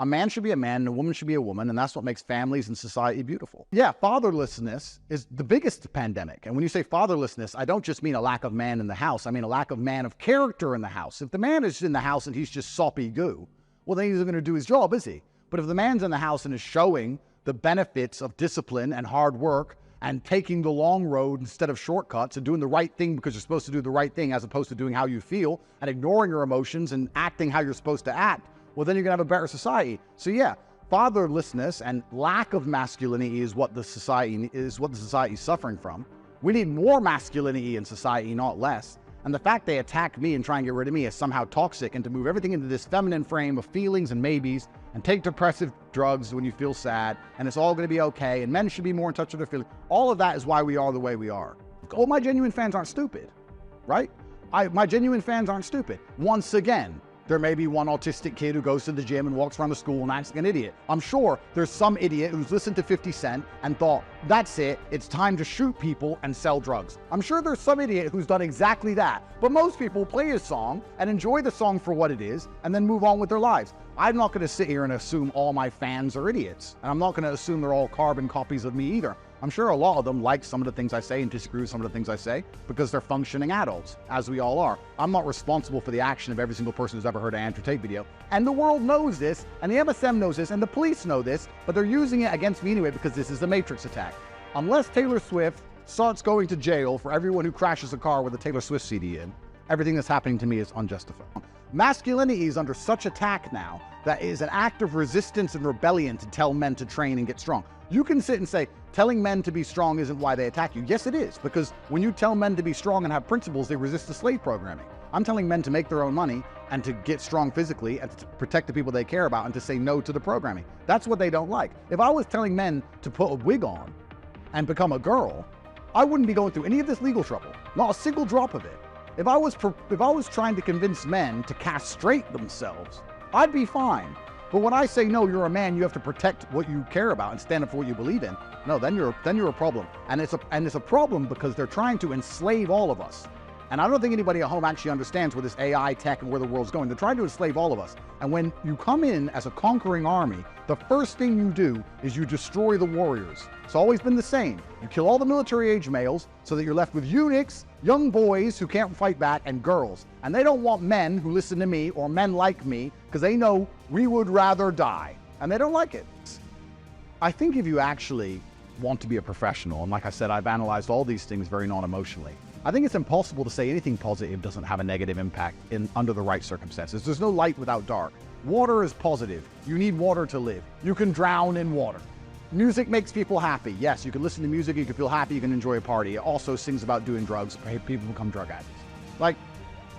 A man should be a man and a woman should be a woman, and that's what makes families and society beautiful. Yeah, fatherlessness is the biggest pandemic. And when you say fatherlessness, I don't just mean a lack of man in the house. I mean a lack of man of character in the house. If the man is in the house and he's just soppy goo, well, then he's not going to do his job, is he? But if the man's in the house and is showing the benefits of discipline and hard work and taking the long road instead of shortcuts and doing the right thing because you're supposed to do the right thing as opposed to doing how you feel and ignoring your emotions and acting how you're supposed to act, well, then you're going to have a better society. So yeah, fatherlessness and lack of masculinity is what the society is suffering from. We need more masculinity in society, not less. And the fact they attack me and try and get rid of me is somehow toxic, and to move everything into this feminine frame of feelings and maybes and take depressive drugs when you feel sad and it's all going to be okay and men should be more in touch with their feelings. All of that is why we are the way we are. All my genuine fans aren't stupid, right? My genuine fans aren't stupid. Once again, there may be one autistic kid who goes to the gym and walks around the school and acts like an idiot. I'm sure there's some idiot who's listened to 50 Cent and thought, that's it, it's time to shoot people and sell drugs. I'm sure there's some idiot who's done exactly that. But most people play a song and enjoy the song for what it is and then move on with their lives. I'm not going to sit here and assume all my fans are idiots. And I'm not going to assume they're all carbon copies of me either. I'm sure a lot of them like some of the things I say and disagree with some of the things I say because they're functioning adults, as we all are. I'm not responsible for the action of every single person who's ever heard an Andrew Tate video. And the world knows this, and the MSM knows this, and the police know this, but they're using it against me anyway because this is a Matrix attack. Unless Taylor Swift starts going to jail for everyone who crashes a car with a Taylor Swift CD in, everything that's happening to me is unjustified. Masculinity is under such attack now that it is an act of resistance and rebellion to tell men to train and get strong. You can sit and say, telling men to be strong isn't why they attack you. Yes, it is, because when you tell men to be strong and have principles, they resist the slave programming. I'm telling men to make their own money and to get strong physically and to protect the people they care about and to say no to the programming. That's what they don't like. If I was telling men to put a wig on and become a girl, I wouldn't be going through any of this legal trouble, not a single drop of it. If I was trying to convince men to castrate themselves, I'd be fine. But when I say, no, you're a man, you have to protect what you care about and stand up for what you believe in, no, then you're a problem. And it's a problem because they're trying to enslave all of us. And I don't think anybody at home actually understands where this AI tech and where the world's going. They're trying to enslave all of us. And when you come in as a conquering army, the first thing you do is you destroy the warriors. It's always been the same. You kill all the military-age males so that you're left with eunuchs, young boys who can't fight back, and girls. And they don't want men who listen to me or men like me because they know we would rather die. And they don't like it. I think if you actually want to be a professional, and like I said, I've analyzed all these things very non-emotionally, I think it's impossible to say anything positive doesn't have a negative impact under the right circumstances. There's no light without dark. Water is positive. You need water to live. You can drown in water. Music makes people happy. Yes, you can listen to music, you can feel happy, you can enjoy a party. It also sings about doing drugs. People become drug addicts. Like,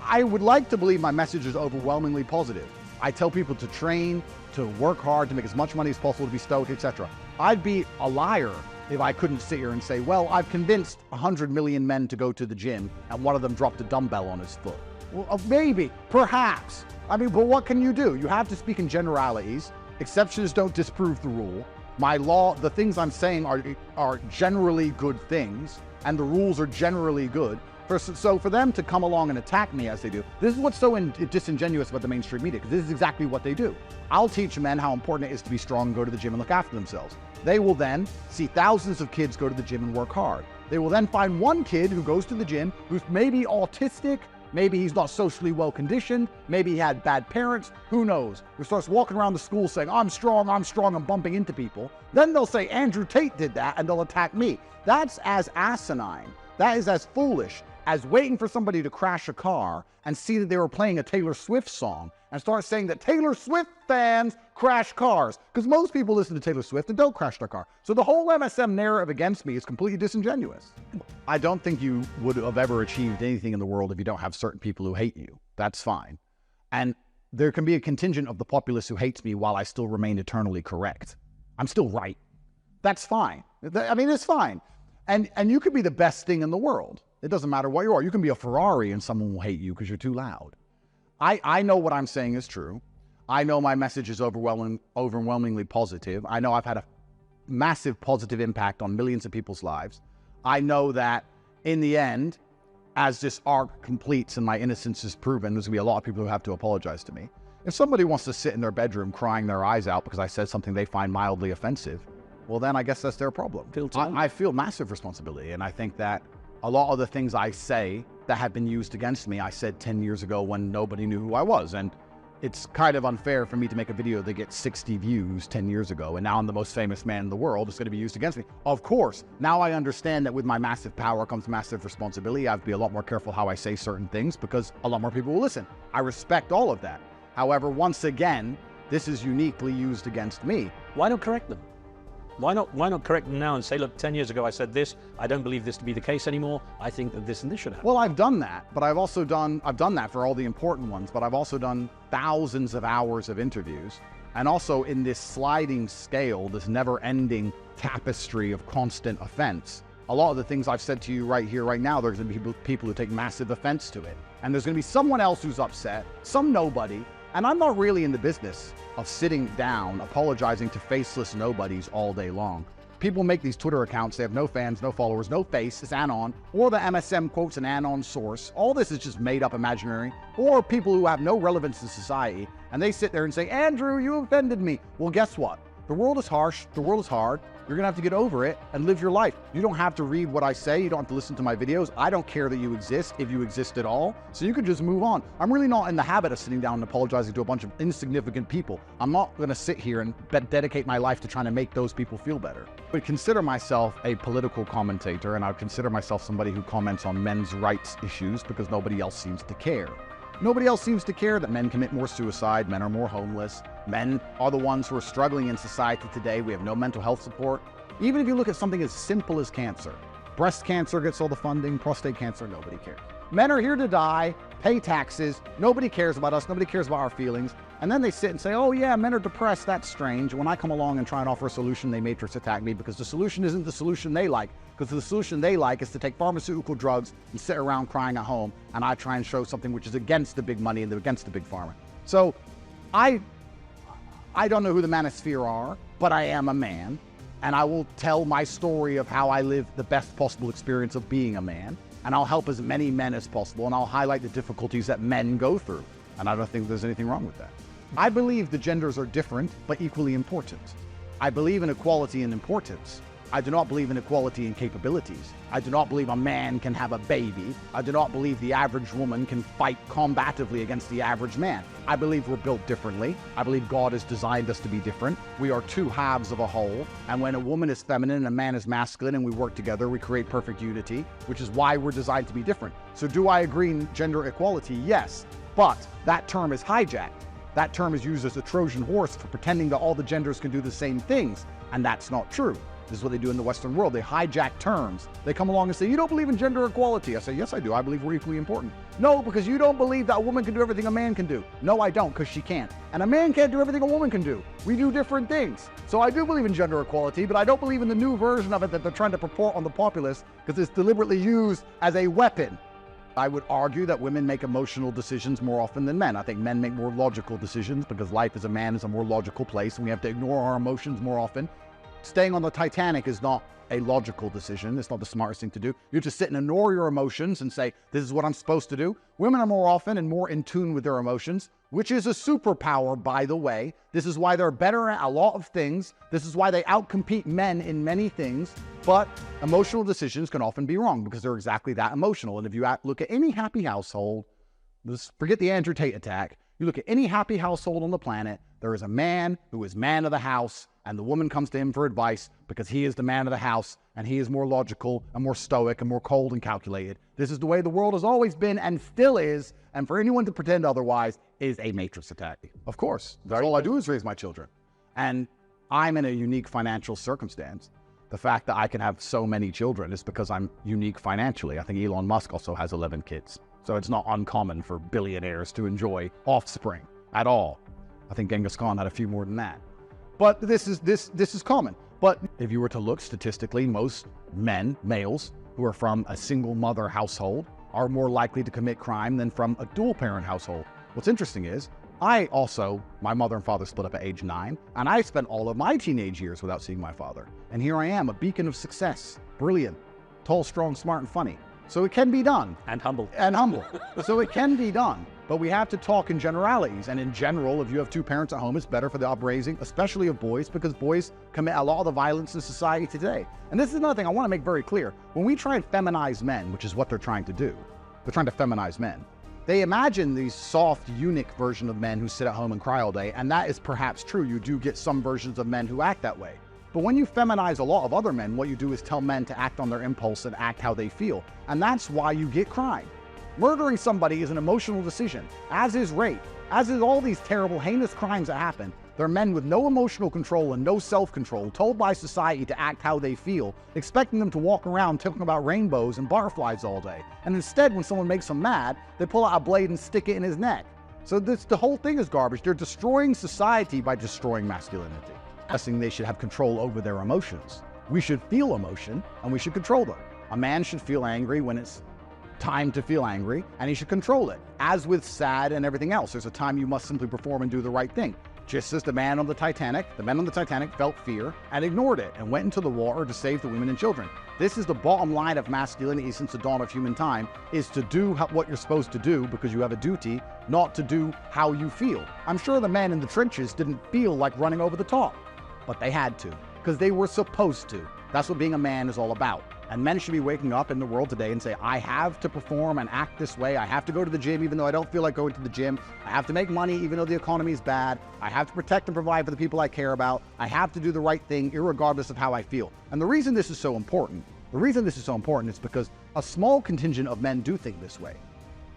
I would like to believe my message is overwhelmingly positive. I tell people to train, to work hard, to make as much money as possible, to be stoic, etc. I'd be a liar if I couldn't sit here and say, well, I've convinced 100 million men to go to the gym and one of them dropped a dumbbell on his foot. Well, maybe, perhaps. I mean, but what can you do? You have to speak in generalities. Exceptions don't disprove the rule. The things I'm saying are generally good things, and the rules are generally good. So for them to come along and attack me as they do, this is what's so disingenuous about the mainstream media, because this is exactly what they do. I'll teach men how important it is to be strong and go to the gym and look after themselves. They will then see thousands of kids go to the gym and work hard. They will then find one kid who goes to the gym who's maybe autistic, maybe he's not socially well conditioned, maybe he had bad parents, who knows, who starts walking around the school saying, I'm strong, and bumping into people. Then they'll say, Andrew Tate did that, and they'll attack me. That's as asinine, that is as foolish as waiting for somebody to crash a car and see that they were playing a Taylor Swift song and start saying that Taylor Swift fans crash cars. Because most people listen to Taylor Swift and don't crash their car. So the whole MSM narrative against me is completely disingenuous. I don't think you would have ever achieved anything in the world if you don't have certain people who hate you. That's fine. And there can be a contingent of the populace who hates me while I still remain eternally correct. I'm still right. That's fine. I mean, it's fine. And you could be the best thing in the world. It doesn't matter what you are. You can be a Ferrari and someone will hate you because you're too loud. I know what I'm saying is true. I know my message is overwhelmingly positive. I know I've had a massive positive impact on millions of people's lives. I know that in the end, as this arc completes and my innocence is proven, there's going to be a lot of people who have to apologize to me. If somebody wants to sit in their bedroom crying their eyes out because I said something they find mildly offensive, well, then I guess that's their problem. I feel massive responsibility, and I think that a lot of the things I say that have been used against me, I said 10 years ago when nobody knew who I was. And it's kind of unfair for me to make a video that gets 60 views 10 years ago, and now I'm the most famous man in the world. It's going to be used against me. Of course, now I understand that with my massive power comes massive responsibility. I have to be a lot more careful how I say certain things because a lot more people will listen. I respect all of that. However, once again, this is uniquely used against me. Why not correct them? Why not correct them now and say, look, 10 years ago I said this, I don't believe this to be the case anymore, I think that this and this should happen. Well, I've done that, but I've done that for all the important ones, but I've also done thousands of hours of interviews, and also in this sliding scale, this never-ending tapestry of constant offense. A lot of the things I've said to you right here, right now, there's going to be people who take massive offense to it. And there's going to be someone else who's upset, some nobody. And I'm not really in the business of sitting down, apologizing to faceless nobodies all day long. People make these Twitter accounts, they have no fans, no followers, no face, it's anon, or the MSM quotes an anon source. All this is just made up imaginary, or people who have no relevance in society, and they sit there and say, Andrew, you offended me. Well, guess what? The world is harsh, the world is hard. You're gonna have to get over it and live your life. You don't have to read what I say, you don't have to listen to my videos. I don't care that you exist, if you exist at all. So you can just move on. I'm really not in the habit of sitting down and apologizing to a bunch of insignificant people. I'm not gonna sit here and dedicate my life to trying to make those people feel better. I would consider myself a political commentator, and I would consider myself somebody who comments on men's rights issues because nobody else seems to care. Nobody else seems to care that men commit more suicide, men are more homeless, men are the ones who are struggling in society today. We have no mental health support. Even if you look at something as simple as cancer, breast cancer gets all the funding, prostate cancer, nobody cares. Men are here to die, pay taxes, nobody cares about us, nobody cares about our feelings. And then they sit and say, oh yeah, men are depressed, that's strange. When I come along and try and offer a solution, they matrix attack me because the solution isn't the solution they like. Because the solution they like is to take pharmaceutical drugs and sit around crying at home, and I try and show something which is against the big money and against the big pharma. So I don't know who the manosphere are, but I am a man, and I will tell my story of how I live the best possible experience of being a man, and I'll help as many men as possible, and I'll highlight the difficulties that men go through, and I don't think there's anything wrong with that. I believe the genders are different, but equally important. I believe in equality and importance. I do not believe in equality in capabilities. I do not believe a man can have a baby. I do not believe the average woman can fight combatively against the average man. I believe we're built differently. I believe God has designed us to be different. We are two halves of a whole. And when a woman is feminine and a man is masculine and we work together, we create perfect unity, which is why we're designed to be different. So do I agree in gender equality? Yes. But that term is hijacked. That term is used as a Trojan horse for pretending that all the genders can do the same things. And that's not true. This is what they do in the Western world. They hijack terms. They come along and say, you don't believe in gender equality. I say, yes, I do. I believe we're equally important. No, because you don't believe that a woman can do everything a man can do. No, I don't, because she can't. And a man can't do everything a woman can do. We do different things. So I do believe in gender equality, but I don't believe in the new version of it that they're trying to purport on the populace because it's deliberately used as a weapon. I would argue that women make emotional decisions more often than men. I think men make more logical decisions because life as a man is a more logical place and we have to ignore our emotions more often. Staying on the Titanic is not a logical decision. It's not the smartest thing to do. You just sit and ignore your emotions and say, this is what I'm supposed to do. Women are more often and more in tune with their emotions, which is a superpower, by the way. This is why they're better at a lot of things. This is why they outcompete men in many things. But emotional decisions can often be wrong because they're exactly that emotional. And if you look at any happy household, forget the Andrew Tate attack. You look at any happy household on the planet, there is a man who is man of the house, and the woman comes to him for advice because he is the man of the house and he is more logical and more stoic and more cold and calculated. This is the way the world has always been and still is, and for anyone to pretend otherwise is a matrix attack. Of course, that's all I do is raise my children. And I'm in a unique financial circumstance. The fact that I can have so many children is because I'm unique financially. I think Elon Musk also has 11 kids. So it's not uncommon for billionaires to enjoy offspring at all. I think Genghis Khan had a few more than that. But this is common. But if you were to look statistically, most men, males, who are from a single mother household are more likely to commit crime than from a dual parent household. What's interesting is, my mother and father split up at age 9, and I spent all of my teenage years without seeing my father. And here I am, a beacon of success, brilliant, tall, strong, smart, and funny. So it can be done. And humble. And humble. So it can be done. But we have to talk in generalities. And in general, if you have two parents at home, it's better for the upraising, especially of boys, because boys commit a lot of the violence in society today. And this is another thing I want to make very clear. When we try and feminize men, which is what they're trying to do, they're trying to feminize men. They imagine these soft, eunuch version of men who sit at home and cry all day. And that is perhaps true. You do get some versions of men who act that way. But when you feminize a lot of other men, what you do is tell men to act on their impulse and act how they feel. And that's why you get crime. Murdering somebody is an emotional decision, as is rape, as is all these terrible, heinous crimes that happen. They're men with no emotional control and no self-control, told by society to act how they feel, expecting them to walk around talking about rainbows and butterflies all day. And instead, when someone makes them mad, they pull out a blade and stick it in his neck. So the whole thing is garbage. They're destroying society by destroying masculinity. Guessing they should have control over their emotions. We should feel emotion, and we should control them. A man should feel angry when it's time to feel angry, and he should control it. As with sad and everything else, there's a time you must simply perform and do the right thing. Just as the men on the Titanic felt fear and ignored it and went into the water to save the women and children. This is the bottom line of masculinity since the dawn of human time, is to do what you're supposed to do because you have a duty, not to do how you feel. I'm sure the men in the trenches didn't feel like running over the top, but they had to, because they were supposed to. That's what being a man is all about. And men should be waking up in the world today and say, I have to perform and act this way. I have to go to the gym even though I don't feel like going to the gym. I have to make money even though the economy is bad. I have to protect and provide for the people I care about. I have to do the right thing irregardless of how I feel. And the reason this is so important, is because a small contingent of men do think this way.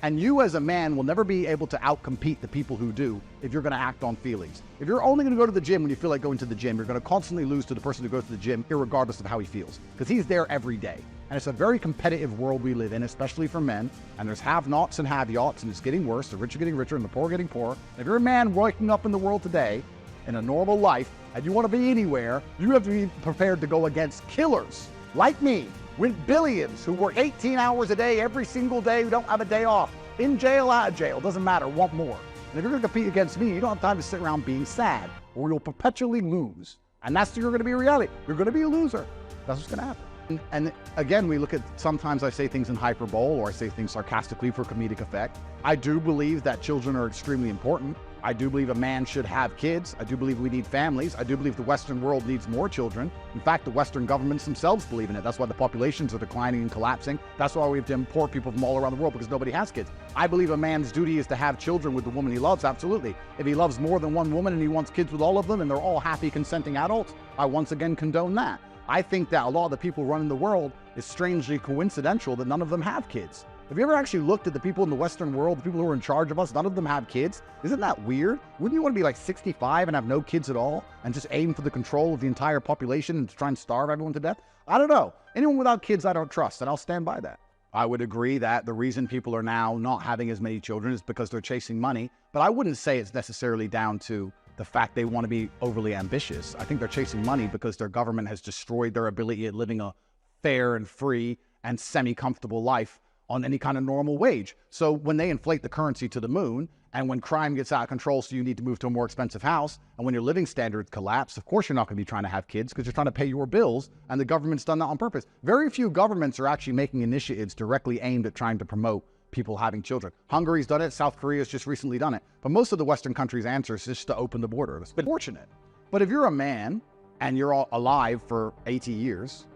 And you as a man will never be able to outcompete the people who do if you're going to act on feelings. If you're only going to go to the gym when you feel like going to the gym, you're going to constantly lose to the person who goes to the gym irregardless of how he feels, because he's there every day. And it's a very competitive world we live in, especially for men. And there's have-nots and have-yachts, and it's getting worse. The rich are getting richer and the poor are getting poorer. And if you're a man waking up in the world today in a normal life and you want to be anywhere, you have to be prepared to go against killers like me, with billions who work 18 hours a day every single day, who don't have a day off, in jail, out of jail, doesn't matter, want more. And if you're going to compete against me, you don't have time to sit around being sad, or you'll perpetually lose. And that's you're going to be a reality. You're going to be a loser. That's what's going to happen. And again, we look at, sometimes I say things in hyperbole, or I say things sarcastically for comedic effect. I do believe that children are extremely important. I do believe a man should have kids. I do believe we need families. I do believe the Western world needs more children. In fact, the Western governments themselves believe in it. That's why the populations are declining and collapsing. That's why we have to import people from all around the world, because nobody has kids. I believe a man's duty is to have children with the woman he loves, absolutely. If he loves more than one woman and he wants kids with all of them and they're all happy, consenting adults, I once again condone that. I think that a lot of the people running the world is strangely coincidental that none of them have kids. Have you ever actually looked at the people in the Western world, the people who are in charge of us, none of them have kids? Isn't that weird? Wouldn't you want to be like 65 and have no kids at all and just aim for the control of the entire population and to try and starve everyone to death? I don't know. Anyone without kids I don't trust, and I'll stand by that. I would agree that the reason people are now not having as many children is because they're chasing money, but I wouldn't say it's necessarily down to the fact they want to be overly ambitious. I think they're chasing money because their government has destroyed their ability at living a fair and free and semi-comfortable life on any kind of normal wage. So when they inflate the currency to the moon, and when crime gets out of control, so you need to move to a more expensive house, and when your living standards collapse, of course you're not going to be trying to have kids because you're trying to pay your bills, and the government's done that on purpose. Very few governments are actually making initiatives directly aimed at trying to promote people having children. Hungary's done it, South Korea's just recently done it, but most of the Western countries' answer is just to open the border. It's been fortunate. But if you're a man and you're alive for 80 years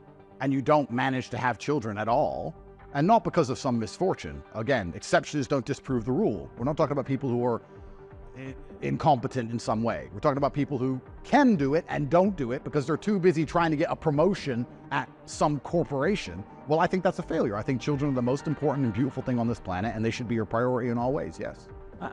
and you don't manage to have children at all, and not because of some misfortune. Again, exceptions don't disprove the rule. We're not talking about people who are incompetent in some way. We're talking about people who can do it and don't do it because they're too busy trying to get a promotion at some corporation. Well, I think that's a failure. I think children are the most important and beautiful thing on this planet, and they should be your priority in all ways, yes.